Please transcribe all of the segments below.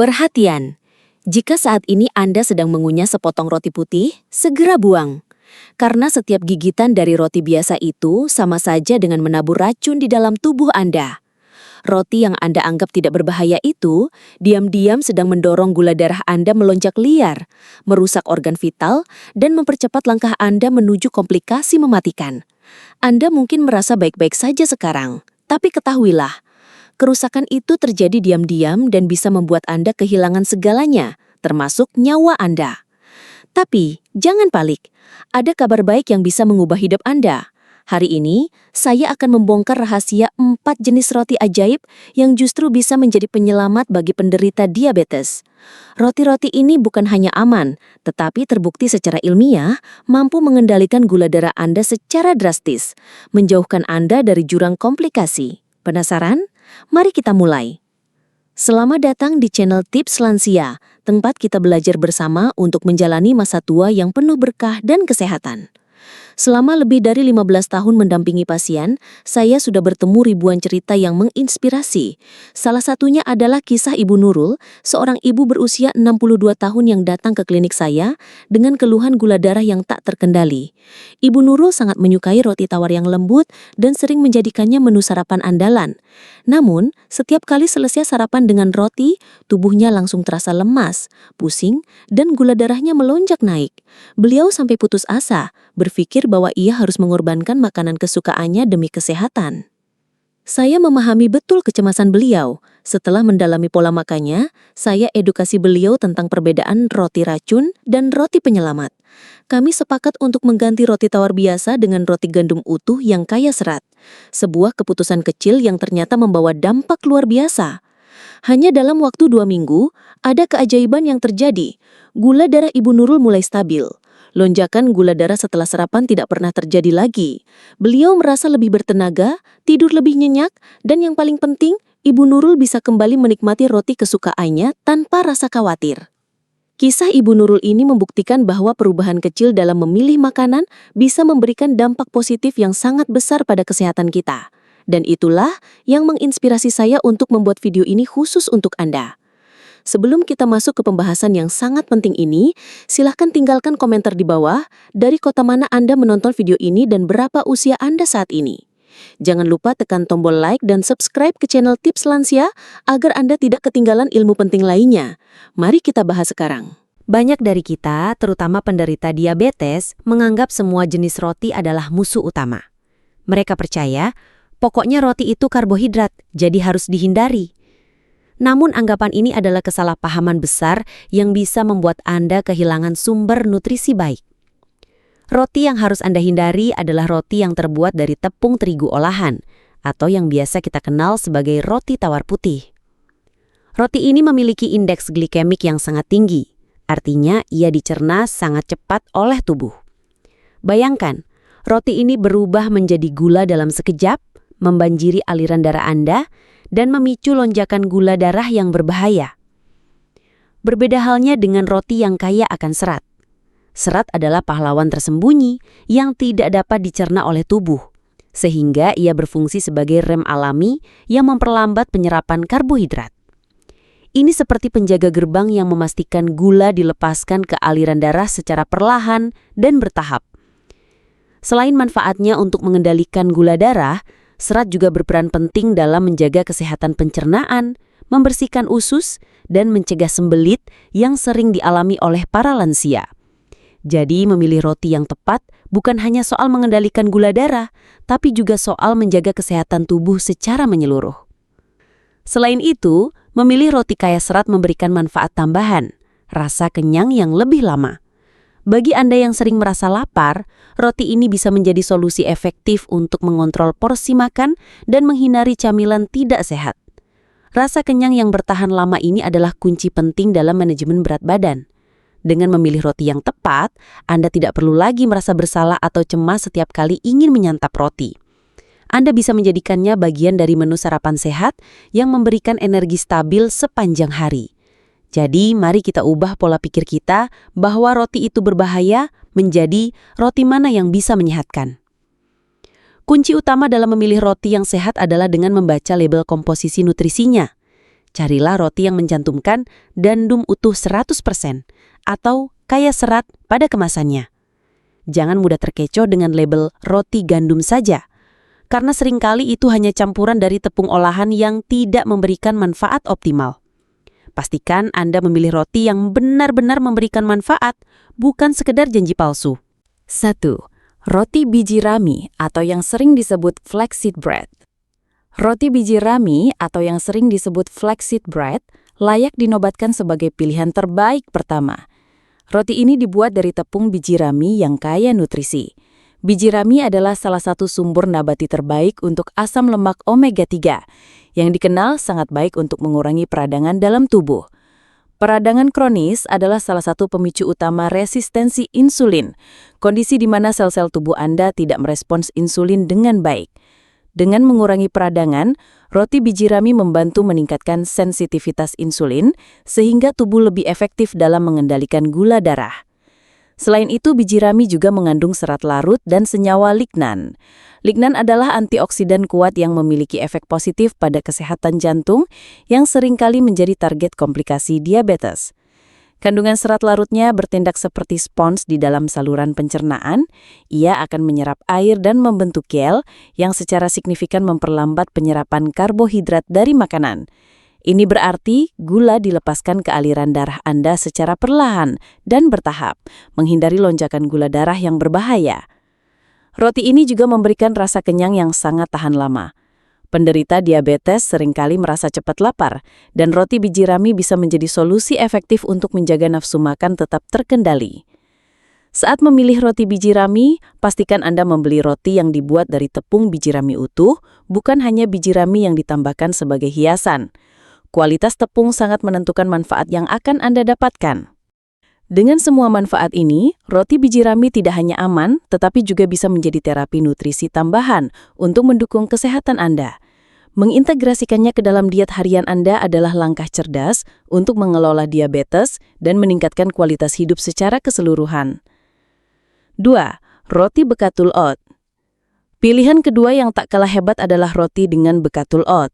Perhatian, jika saat ini Anda sedang mengunyah sepotong roti putih, segera buang. Karena setiap gigitan dari roti biasa itu sama saja dengan menabur racun di dalam tubuh Anda. Roti yang Anda anggap tidak berbahaya itu, diam-diam sedang mendorong gula darah Anda melonjak liar, merusak organ vital, dan mempercepat langkah Anda menuju komplikasi mematikan. Anda mungkin merasa baik-baik saja sekarang, tapi ketahuilah, kerusakan itu terjadi diam-diam dan bisa membuat Anda kehilangan segalanya, termasuk nyawa Anda. Tapi, jangan panik. Ada kabar baik yang bisa mengubah hidup Anda. Hari ini, saya akan membongkar rahasia 4 jenis roti ajaib yang justru bisa menjadi penyelamat bagi penderita diabetes. Roti-roti ini bukan hanya aman, tetapi terbukti secara ilmiah mampu mengendalikan gula darah Anda secara drastis, menjauhkan Anda dari jurang komplikasi. Penasaran? Mari kita mulai. Selamat datang di channel Tips Lansia, tempat kita belajar bersama untuk menjalani masa tua yang penuh berkah dan kesehatan. Selama lebih dari 15 tahun mendampingi pasien, saya sudah bertemu ribuan cerita yang menginspirasi. Salah satunya adalah kisah Ibu Nurul, seorang ibu berusia 62 tahun yang datang ke klinik saya dengan keluhan gula darah yang tak terkendali. Ibu Nurul sangat menyukai roti tawar yang lembut dan sering menjadikannya menu sarapan andalan. Namun, setiap kali selesai sarapan dengan roti, tubuhnya langsung terasa lemas, pusing, dan gula darahnya melonjak naik. Beliau sampai putus asa, berpikir bahwa ia harus mengorbankan makanan kesukaannya demi kesehatan. Saya memahami betul kecemasan beliau. Setelah mendalami pola makannya, saya edukasi beliau tentang perbedaan roti racun dan roti penyelamat. Kami sepakat untuk mengganti roti tawar biasa dengan roti gandum utuh yang kaya serat. Sebuah keputusan kecil yang ternyata membawa dampak luar biasa. Hanya dalam waktu 2 minggu, ada keajaiban yang terjadi. Gula darah Ibu Nurul mulai stabil. Lonjakan gula darah setelah sarapan tidak pernah terjadi lagi. Beliau merasa lebih bertenaga, tidur lebih nyenyak, dan yang paling penting, Ibu Nurul bisa kembali menikmati roti kesukaannya tanpa rasa khawatir. Kisah Ibu Nurul ini membuktikan bahwa perubahan kecil dalam memilih makanan bisa memberikan dampak positif yang sangat besar pada kesehatan kita. Dan itulah yang menginspirasi saya untuk membuat video ini khusus untuk Anda. Sebelum kita masuk ke pembahasan yang sangat penting ini, silahkan tinggalkan komentar di bawah dari kota mana Anda menonton video ini dan berapa usia Anda saat ini. Jangan lupa tekan tombol like dan subscribe ke channel Tips Lansia agar Anda tidak ketinggalan ilmu penting lainnya. Mari kita bahas sekarang. Banyak dari kita, terutama penderita diabetes, menganggap semua jenis roti adalah musuh utama. Mereka percaya, pokoknya roti itu karbohidrat, jadi harus dihindari. Namun anggapan ini adalah kesalahpahaman besar yang bisa membuat Anda kehilangan sumber nutrisi baik. Roti yang harus Anda hindari adalah roti yang terbuat dari tepung terigu olahan, atau yang biasa kita kenal sebagai roti tawar putih. Roti ini memiliki indeks glikemik yang sangat tinggi, artinya ia dicerna sangat cepat oleh tubuh. Bayangkan, roti ini berubah menjadi gula dalam sekejap, membanjiri aliran darah Anda, dan memicu lonjakan gula darah yang berbahaya. Berbeda halnya dengan roti yang kaya akan serat. Serat adalah pahlawan tersembunyi yang tidak dapat dicerna oleh tubuh, sehingga ia berfungsi sebagai rem alami yang memperlambat penyerapan karbohidrat. Ini seperti penjaga gerbang yang memastikan gula dilepaskan ke aliran darah secara perlahan dan bertahap. Selain manfaatnya untuk mengendalikan gula darah, serat juga berperan penting dalam menjaga kesehatan pencernaan, membersihkan usus, dan mencegah sembelit yang sering dialami oleh para lansia. Jadi, memilih roti yang tepat bukan hanya soal mengendalikan gula darah, tapi juga soal menjaga kesehatan tubuh secara menyeluruh. Selain itu, memilih roti kaya serat memberikan manfaat tambahan, rasa kenyang yang lebih lama. Bagi Anda yang sering merasa lapar, roti ini bisa menjadi solusi efektif untuk mengontrol porsi makan dan menghindari camilan tidak sehat. Rasa kenyang yang bertahan lama ini adalah kunci penting dalam manajemen berat badan. Dengan memilih roti yang tepat, Anda tidak perlu lagi merasa bersalah atau cemas setiap kali ingin menyantap roti. Anda bisa menjadikannya bagian dari menu sarapan sehat yang memberikan energi stabil sepanjang hari. Jadi, mari kita ubah pola pikir kita bahwa roti itu berbahaya menjadi roti mana yang bisa menyehatkan. Kunci utama dalam memilih roti yang sehat adalah dengan membaca label komposisi nutrisinya. Carilah roti yang mencantumkan gandum utuh 100% atau kaya serat pada kemasannya. Jangan mudah terkecoh dengan label roti gandum saja, karena seringkali itu hanya campuran dari tepung olahan yang tidak memberikan manfaat optimal. Pastikan Anda memilih roti yang benar-benar memberikan manfaat, bukan sekedar janji palsu. 1. Roti biji rami atau yang sering disebut flaxseed bread. Roti biji rami atau yang sering disebut flaxseed bread layak dinobatkan sebagai pilihan terbaik pertama. Roti ini dibuat dari tepung biji rami yang kaya nutrisi. Biji rami adalah salah satu sumber nabati terbaik untuk asam lemak omega 3, yang dikenal sangat baik untuk mengurangi peradangan dalam tubuh. Peradangan kronis adalah salah satu pemicu utama resistensi insulin, kondisi di mana sel-sel tubuh Anda tidak merespons insulin dengan baik. Dengan mengurangi peradangan, roti biji rami membantu meningkatkan sensitivitas insulin, sehingga tubuh lebih efektif dalam mengendalikan gula darah. Selain itu, biji rami juga mengandung serat larut dan senyawa lignan. Lignan adalah antioksidan kuat yang memiliki efek positif pada kesehatan jantung yang seringkali menjadi target komplikasi diabetes. Kandungan serat larutnya bertindak seperti spons di dalam saluran pencernaan. Ia akan menyerap air dan membentuk gel yang secara signifikan memperlambat penyerapan karbohidrat dari makanan. Ini berarti gula dilepaskan ke aliran darah Anda secara perlahan dan bertahap, menghindari lonjakan gula darah yang berbahaya. Roti ini juga memberikan rasa kenyang yang sangat tahan lama. Penderita diabetes seringkali merasa cepat lapar, dan roti biji rami bisa menjadi solusi efektif untuk menjaga nafsu makan tetap terkendali. Saat memilih roti biji rami, pastikan Anda membeli roti yang dibuat dari tepung biji rami utuh, bukan hanya biji rami yang ditambahkan sebagai hiasan. Kualitas tepung sangat menentukan manfaat yang akan Anda dapatkan. Dengan semua manfaat ini, roti biji rami tidak hanya aman, tetapi juga bisa menjadi terapi nutrisi tambahan untuk mendukung kesehatan Anda. Mengintegrasikannya ke dalam diet harian Anda adalah langkah cerdas untuk mengelola diabetes dan meningkatkan kualitas hidup secara keseluruhan. 2. Roti bekatul oat. Pilihan kedua yang tak kalah hebat adalah roti dengan bekatul oat.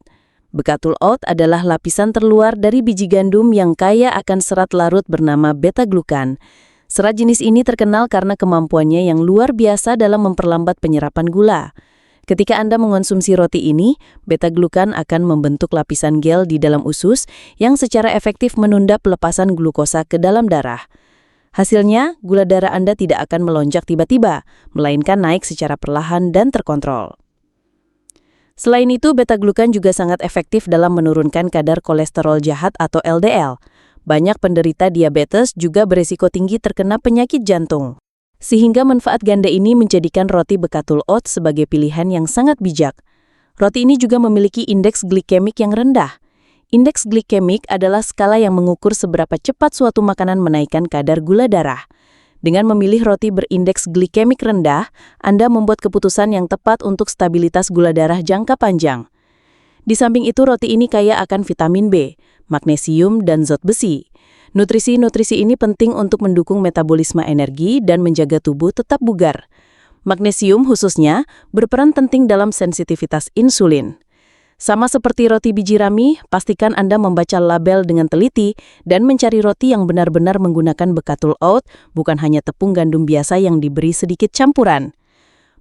Bekatul oat adalah lapisan terluar dari biji gandum yang kaya akan serat larut bernama beta-glukan. Serat jenis ini terkenal karena kemampuannya yang luar biasa dalam memperlambat penyerapan gula. Ketika Anda mengonsumsi roti ini, beta-glukan akan membentuk lapisan gel di dalam usus yang secara efektif menunda pelepasan glukosa ke dalam darah. Hasilnya, gula darah Anda tidak akan melonjak tiba-tiba, melainkan naik secara perlahan dan terkontrol. Selain itu, beta-glukan juga sangat efektif dalam menurunkan kadar kolesterol jahat atau LDL. Banyak penderita diabetes juga berisiko tinggi terkena penyakit jantung. Sehingga manfaat ganda ini menjadikan roti bekatul oat sebagai pilihan yang sangat bijak. Roti ini juga memiliki indeks glikemik yang rendah. Indeks glikemik adalah skala yang mengukur seberapa cepat suatu makanan menaikkan kadar gula darah. Dengan memilih roti berindeks glikemik rendah, Anda membuat keputusan yang tepat untuk stabilitas gula darah jangka panjang. Di samping itu, roti ini kaya akan vitamin B, magnesium, dan zat besi. Nutrisi-nutrisi ini penting untuk mendukung metabolisme energi dan menjaga tubuh tetap bugar. Magnesium khususnya berperan penting dalam sensitivitas insulin. Sama seperti roti biji rami, pastikan Anda membaca label dengan teliti dan mencari roti yang benar-benar menggunakan bekatul oat, bukan hanya tepung gandum biasa yang diberi sedikit campuran.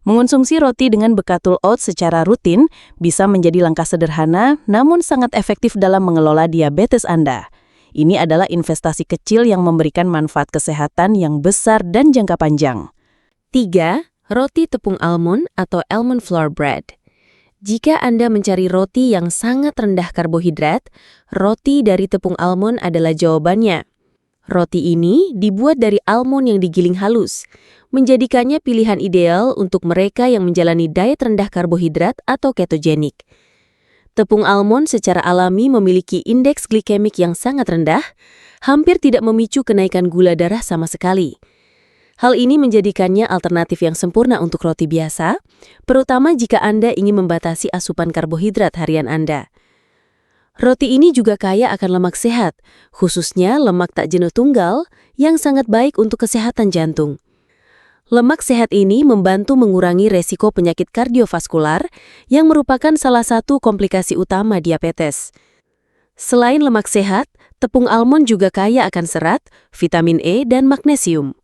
Mengonsumsi roti dengan bekatul oat secara rutin bisa menjadi langkah sederhana, namun sangat efektif dalam mengelola diabetes Anda. Ini adalah investasi kecil yang memberikan manfaat kesehatan yang besar dan jangka panjang. 3. Roti tepung almond atau almond flour bread. Jika Anda mencari roti yang sangat rendah karbohidrat, roti dari tepung almond adalah jawabannya. Roti ini dibuat dari almond yang digiling halus, menjadikannya pilihan ideal untuk mereka yang menjalani diet rendah karbohidrat atau ketogenik. Tepung almond secara alami memiliki indeks glikemik yang sangat rendah, hampir tidak memicu kenaikan gula darah sama sekali. Hal ini menjadikannya alternatif yang sempurna untuk roti biasa, terutama jika Anda ingin membatasi asupan karbohidrat harian Anda. Roti ini juga kaya akan lemak sehat, khususnya lemak tak jenuh tunggal yang sangat baik untuk kesehatan jantung. Lemak sehat ini membantu mengurangi resiko penyakit kardiovaskular yang merupakan salah satu komplikasi utama diabetes. Selain lemak sehat, tepung almond juga kaya akan serat, vitamin E, dan magnesium.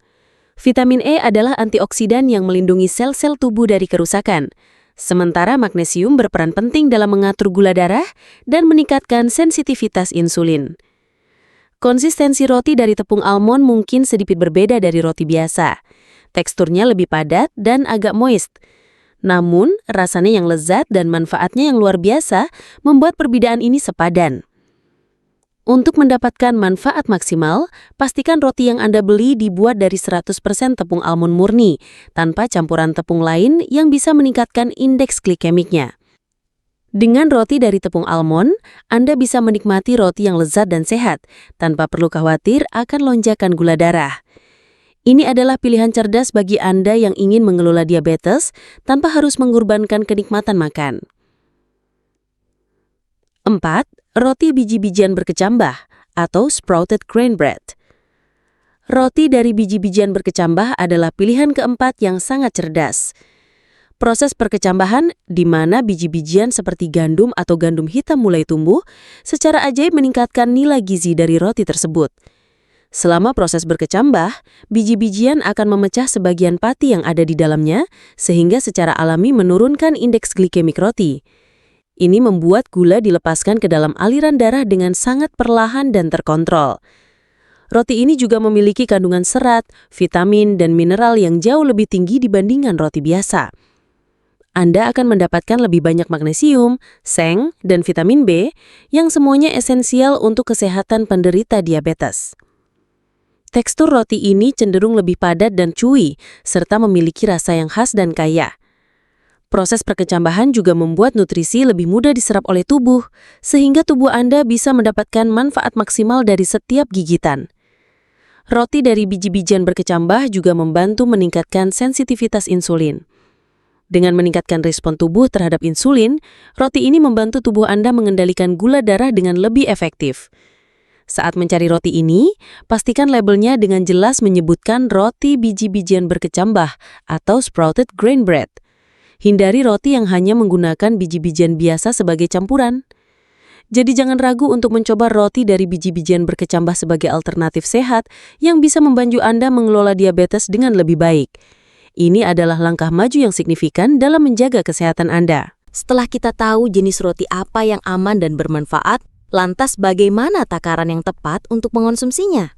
Vitamin E adalah antioksidan yang melindungi sel-sel tubuh dari kerusakan. Sementara magnesium berperan penting dalam mengatur gula darah dan meningkatkan sensitivitas insulin. Konsistensi roti dari tepung almond mungkin sedikit berbeda dari roti biasa. Teksturnya lebih padat dan agak moist. Namun, rasanya yang lezat dan manfaatnya yang luar biasa membuat perbedaan ini sepadan. Untuk mendapatkan manfaat maksimal, pastikan roti yang Anda beli dibuat dari 100% tepung almond murni, tanpa campuran tepung lain yang bisa meningkatkan indeks glikemiknya. Dengan roti dari tepung almond, Anda bisa menikmati roti yang lezat dan sehat, tanpa perlu khawatir akan lonjakan gula darah. Ini adalah pilihan cerdas bagi Anda yang ingin mengelola diabetes tanpa harus mengorbankan kenikmatan makan. 4. Roti biji-bijian berkecambah atau sprouted grain bread. Roti dari biji-bijian berkecambah adalah pilihan keempat yang sangat cerdas. Proses perkecambahan, di mana biji-bijian seperti gandum atau gandum hitam mulai tumbuh, secara ajaib meningkatkan nilai gizi dari roti tersebut. Selama proses berkecambah, biji-bijian akan memecah sebagian pati yang ada di dalamnya, sehingga secara alami menurunkan indeks glikemik roti. Ini membuat gula dilepaskan ke dalam aliran darah dengan sangat perlahan dan terkontrol. Roti ini juga memiliki kandungan serat, vitamin, dan mineral yang jauh lebih tinggi dibandingkan roti biasa. Anda akan mendapatkan lebih banyak magnesium, seng, dan vitamin B yang semuanya esensial untuk kesehatan penderita diabetes. Tekstur roti ini cenderung lebih padat dan chewy, serta memiliki rasa yang khas dan kaya. Proses perkecambahan juga membuat nutrisi lebih mudah diserap oleh tubuh, sehingga tubuh Anda bisa mendapatkan manfaat maksimal dari setiap gigitan. Roti dari biji-bijian berkecambah juga membantu meningkatkan sensitivitas insulin. Dengan meningkatkan respon tubuh terhadap insulin, roti ini membantu tubuh Anda mengendalikan gula darah dengan lebih efektif. Saat mencari roti ini, pastikan labelnya dengan jelas menyebutkan roti biji-bijian berkecambah atau sprouted grain bread. Hindari roti yang hanya menggunakan biji-bijian biasa sebagai campuran. Jadi jangan ragu untuk mencoba roti dari biji-bijian berkecambah sebagai alternatif sehat yang bisa membantu Anda mengelola diabetes dengan lebih baik. Ini adalah langkah maju yang signifikan dalam menjaga kesehatan Anda. Setelah kita tahu jenis roti apa yang aman dan bermanfaat, lantas bagaimana takaran yang tepat untuk mengonsumsinya?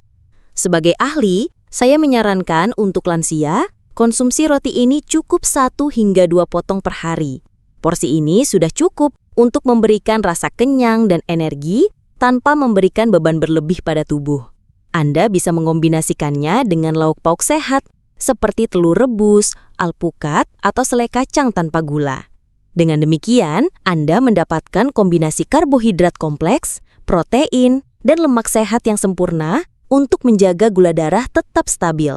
Sebagai ahli, saya menyarankan untuk lansia, konsumsi roti ini cukup 1 hingga 2 potong per hari. Porsi ini sudah cukup untuk memberikan rasa kenyang dan energi tanpa memberikan beban berlebih pada tubuh. Anda bisa mengombinasikannya dengan lauk pauk sehat seperti telur rebus, alpukat, atau selai kacang tanpa gula. Dengan demikian, Anda mendapatkan kombinasi karbohidrat kompleks, protein, dan lemak sehat yang sempurna untuk menjaga gula darah tetap stabil.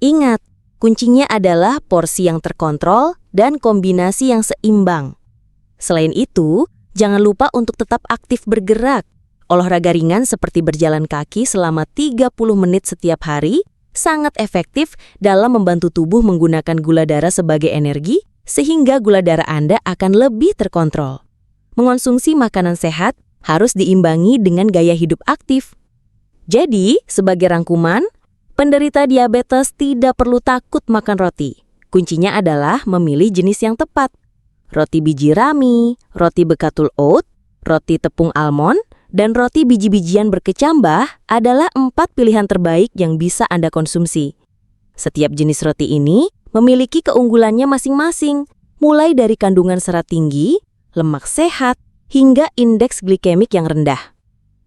Ingat, kuncinya adalah porsi yang terkontrol dan kombinasi yang seimbang. Selain itu, jangan lupa untuk tetap aktif bergerak. Olahraga ringan seperti berjalan kaki selama 30 menit setiap hari sangat efektif dalam membantu tubuh menggunakan gula darah sebagai energi, sehingga gula darah Anda akan lebih terkontrol. Mengonsumsi makanan sehat harus diimbangi dengan gaya hidup aktif. Jadi, sebagai rangkuman, penderita diabetes tidak perlu takut makan roti. Kuncinya adalah memilih jenis yang tepat. Roti biji rami, roti bekatul oat, roti tepung almond, dan roti biji-bijian berkecambah adalah 4 pilihan terbaik yang bisa Anda konsumsi. Setiap jenis roti ini memiliki keunggulannya masing-masing, mulai dari kandungan serat tinggi, lemak sehat, hingga indeks glikemik yang rendah.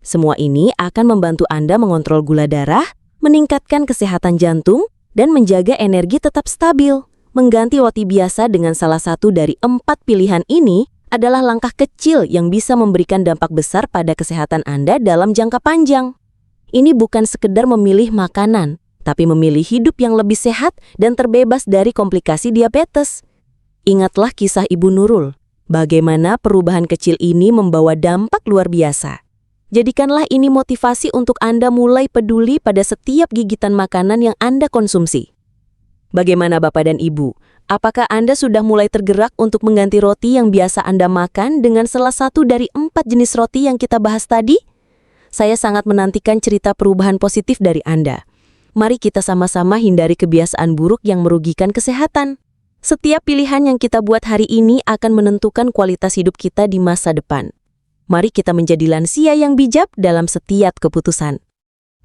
Semua ini akan membantu Anda mengontrol gula darah, meningkatkan kesehatan jantung, dan menjaga energi tetap stabil. Mengganti roti biasa dengan salah satu dari 4 pilihan ini adalah langkah kecil yang bisa memberikan dampak besar pada kesehatan Anda dalam jangka panjang. Ini bukan sekedar memilih makanan, tapi memilih hidup yang lebih sehat dan terbebas dari komplikasi diabetes. Ingatlah kisah Ibu Nurul, bagaimana perubahan kecil ini membawa dampak luar biasa. Jadikanlah ini motivasi untuk Anda mulai peduli pada setiap gigitan makanan yang Anda konsumsi. Bagaimana Bapak dan Ibu? Apakah Anda sudah mulai tergerak untuk mengganti roti yang biasa Anda makan dengan salah satu dari 4 jenis roti yang kita bahas tadi? Saya sangat menantikan cerita perubahan positif dari Anda. Mari kita sama-sama hindari kebiasaan buruk yang merugikan kesehatan. Setiap pilihan yang kita buat hari ini akan menentukan kualitas hidup kita di masa depan. Mari kita menjadi lansia yang bijak dalam setiap keputusan.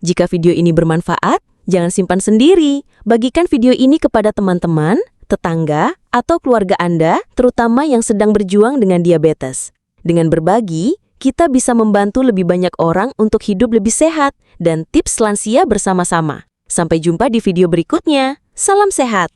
Jika video ini bermanfaat, jangan simpan sendiri. Bagikan video ini kepada teman-teman, tetangga, atau keluarga Anda, terutama yang sedang berjuang dengan diabetes. Dengan berbagi, kita bisa membantu lebih banyak orang untuk hidup lebih sehat dan tips lansia bersama-sama. Sampai jumpa di video berikutnya. Salam sehat!